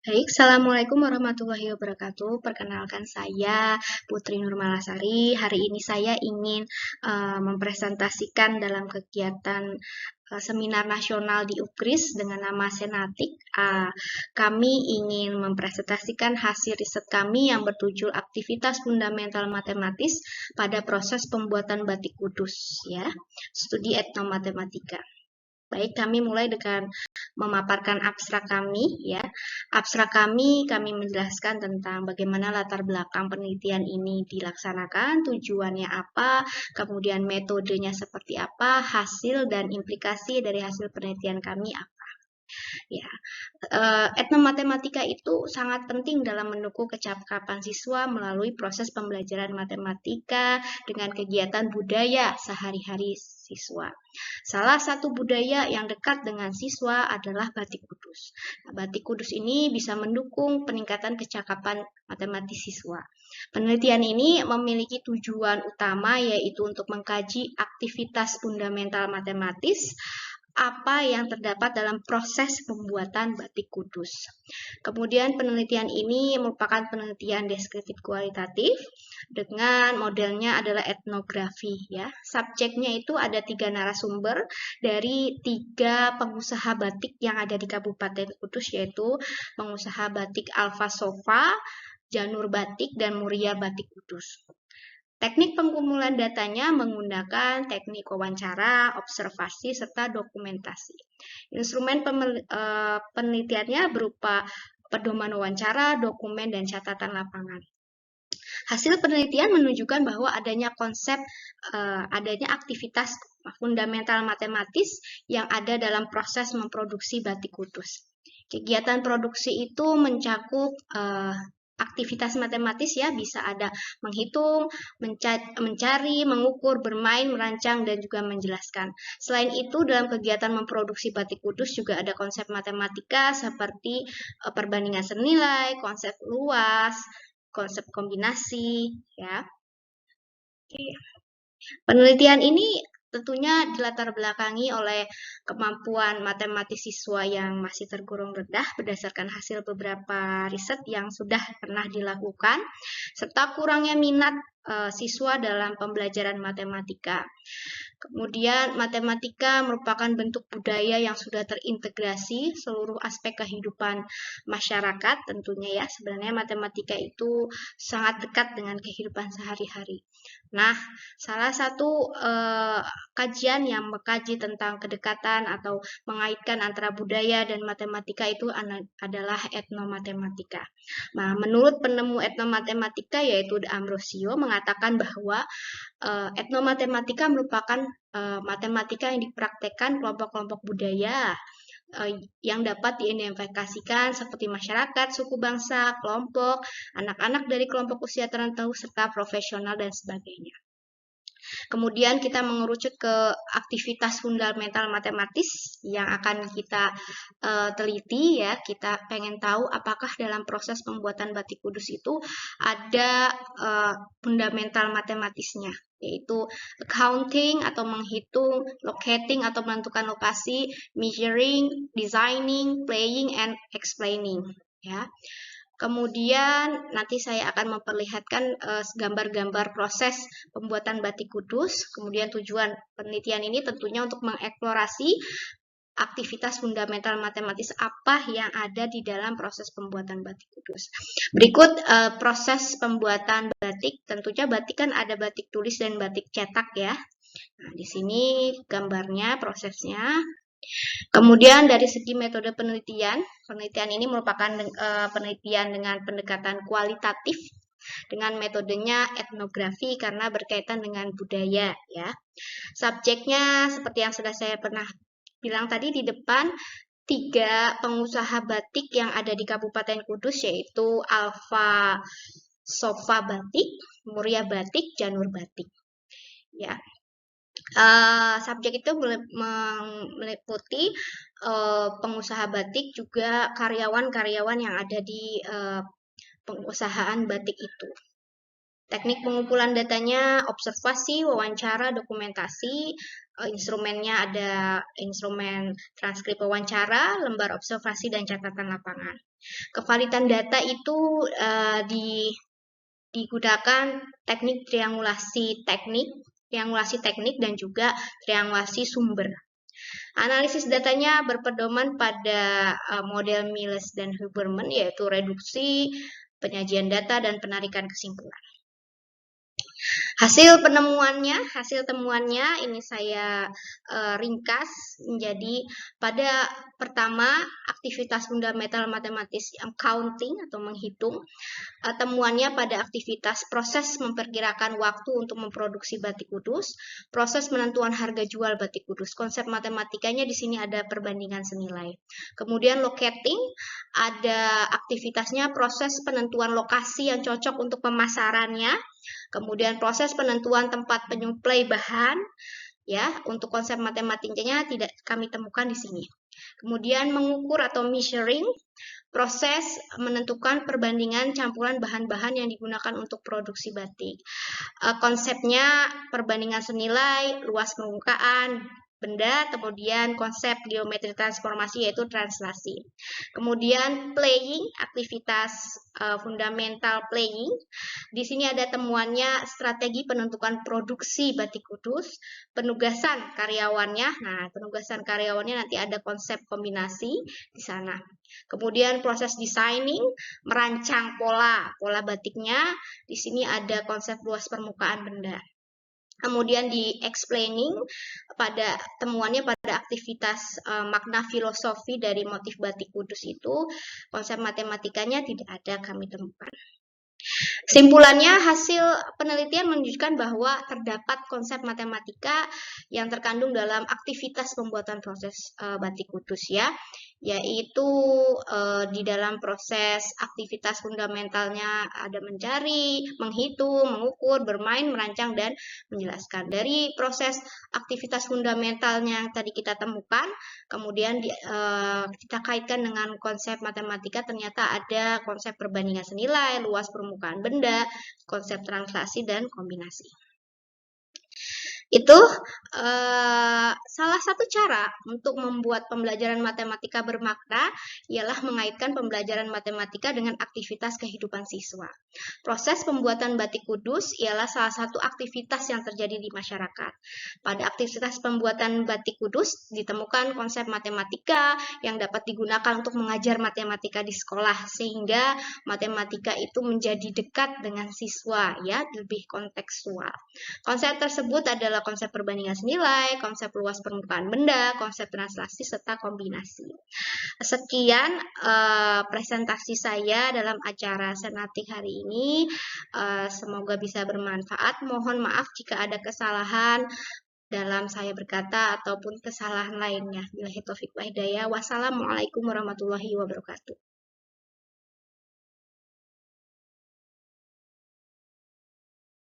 Baik, Assalamualaikum warahmatullahi wabarakatuh. Perkenalkan saya Putri Nurmalasari. Hari ini saya ingin mempresentasikan dalam kegiatan seminar nasional di UKRIS dengan nama Senatik. Kami ingin mempresentasikan hasil riset kami yang bertujuan aktivitas fundamental matematis pada proses pembuatan batik kudus, ya, studi etnomatematika. Baik, kami mulai dengan memaparkan abstrak kami, ya. Abstrak kami menjelaskan tentang bagaimana latar belakang penelitian ini dilaksanakan, tujuannya apa, kemudian metodenya seperti apa, hasil dan implikasi dari hasil penelitian kami apa. Ya, etnomatematika itu sangat penting dalam mendukung kecakapan siswa melalui proses pembelajaran matematika dengan kegiatan budaya sehari-hari siswa. Salah satu budaya yang dekat dengan siswa adalah batik kudus. Batik kudus ini bisa mendukung peningkatan kecakapan matematis siswa. Penelitian ini memiliki tujuan utama yaitu untuk mengkaji aktivitas fundamental matematis apa yang terdapat dalam proses pembuatan batik kudus. Kemudian penelitian ini merupakan penelitian deskriptif kualitatif dengan modelnya adalah etnografi, ya. Subjeknya itu ada 3 narasumber dari 3 pengusaha batik yang ada di Kabupaten Kudus, yaitu pengusaha batik Alfa Sofa, Janur Batik, dan Muria Batik Kudus. Teknik pengumpulan datanya menggunakan teknik wawancara, observasi, serta dokumentasi. Instrumen penelitiannya berupa pedoman wawancara, dokumen, dan catatan lapangan. Hasil penelitian menunjukkan bahwa adanya adanya aktivitas fundamental matematis yang ada dalam proses memproduksi batik kudus. Kegiatan produksi itu mencakup aktivitas matematis, ya, bisa ada menghitung, mencari, mengukur, bermain, merancang, dan juga menjelaskan. Selain itu, dalam kegiatan memproduksi batik kudus juga ada konsep matematika seperti perbandingan senilai, konsep luas, konsep kombinasi, ya. Oke. Penelitian ini tentunya dilatar belakangi oleh kemampuan matematis siswa yang masih tergolong rendah berdasarkan hasil beberapa riset yang sudah pernah dilakukan, serta kurangnya minat siswa dalam pembelajaran matematika. Kemudian matematika merupakan bentuk budaya yang sudah terintegrasi seluruh aspek kehidupan masyarakat tentunya, ya. Sebenarnya matematika itu sangat dekat dengan kehidupan sehari-hari. Nah, salah satu kajian yang mengkaji tentang kedekatan atau mengaitkan antara budaya dan matematika itu adalah etnomatematika. Nah, menurut penemu etnomatematika yaitu D'Ambrosio mengatakan bahwa etnomatematika merupakan matematika yang dipraktekkan kelompok-kelompok budaya yang dapat diidentifikasikan seperti masyarakat, suku bangsa, kelompok, anak-anak dari kelompok usia tertentu, serta profesional dan sebagainya. Kemudian kita mengerucut ke aktivitas fundamental matematis yang akan kita teliti, ya. Kita pengen tahu apakah dalam proses pembuatan batik kudus itu ada fundamental matematisnya, yaitu accounting atau menghitung, locating atau menentukan lokasi, measuring, designing, playing, and explaining, ya. Kemudian nanti saya akan memperlihatkan gambar-gambar proses pembuatan batik kudus. Kemudian tujuan penelitian ini tentunya untuk mengeksplorasi aktivitas fundamental matematis apa yang ada di dalam proses pembuatan batik kudus. Berikut proses pembuatan batik. Tentunya batik kan ada batik tulis dan batik cetak, ya. Nah, di sini gambarnya, prosesnya. Kemudian dari segi metode penelitian ini merupakan penelitian dengan pendekatan kualitatif dengan metodenya etnografi karena berkaitan dengan budaya, ya. Subjeknya seperti yang sudah saya pernah bilang tadi di depan, 3 pengusaha batik yang ada di Kabupaten Kudus yaitu Alfa Sofa Batik, Muria Batik, Janur Batik, ya. Subjek itu meliputi pengusaha batik juga karyawan-karyawan yang ada di pengusahaan batik itu. Teknik pengumpulan datanya observasi, wawancara, dokumentasi, Instrumennya ada instrumen transkrip wawancara, lembar observasi, dan catatan lapangan. Kevalidan data itu digunakan teknik triangulasi teknik dan juga triangulasi sumber. Analisis datanya berpedoman pada model Miles dan Huberman, yaitu reduksi, penyajian data, dan penarikan kesimpulan. Hasil temuannya ini saya ringkas menjadi pada pertama aktivitas fundamental matematis yang counting atau menghitung. Temuannya pada aktivitas proses memperkirakan waktu untuk memproduksi batik kudus, proses penentuan harga jual batik kudus. Konsep matematikanya di sini ada perbandingan senilai. Kemudian locating, ada aktivitasnya proses penentuan lokasi yang cocok untuk pemasarannya. Kemudian proses penentuan tempat penyuplai bahan, ya, untuk konsep matematikanya tidak kami temukan di sini. Kemudian mengukur atau measuring, proses menentukan perbandingan campuran bahan-bahan yang digunakan untuk produksi batik. Konsepnya perbandingan senilai, luas permukaan benda, kemudian konsep geometri transformasi yaitu translasi. Kemudian playing, aktivitas fundamental playing. Di sini ada temuannya strategi penentukan produksi batik kudus, penugasan karyawannya. Nah, penugasan karyawannya nanti ada konsep kombinasi di sana. Kemudian proses designing, merancang pola batiknya. Di sini ada konsep luas permukaan benda. Kemudian di explaining, pada temuannya pada aktivitas makna filosofi dari motif batik kudus itu, konsep matematikanya tidak ada kami temukan. Simpulannya, hasil penelitian menunjukkan bahwa terdapat konsep matematika yang terkandung dalam aktivitas pembuatan proses batik kudus, ya, yaitu di dalam proses aktivitas fundamentalnya ada mencari, menghitung, mengukur, bermain, merancang, dan menjelaskan. Dari proses aktivitas fundamentalnya yang tadi kita temukan, kemudian kita kaitkan dengan konsep matematika, ternyata ada konsep perbandingan senilai, luas permukaan benda, konsep translasi, dan kombinasi. Itu salah satu cara untuk membuat pembelajaran matematika bermakna ialah mengaitkan pembelajaran matematika dengan aktivitas kehidupan siswa. Proses pembuatan batik kudus ialah salah satu aktivitas yang terjadi di masyarakat. Pada aktivitas pembuatan batik kudus ditemukan konsep matematika yang dapat digunakan untuk mengajar matematika di sekolah, sehingga matematika itu menjadi dekat dengan siswa, ya, lebih kontekstual. Konsep tersebut adalah konsep perbandingan senilai, konsep luas permukaan benda, konsep translasi, serta kombinasi. Sekian presentasi saya dalam acara Senatik hari ini. Semoga bisa bermanfaat. Mohon maaf jika ada kesalahan dalam saya berkata ataupun kesalahan lainnya. Billahi taufiq wa hidayah. Wassalamualaikum warahmatullahi wabarakatuh.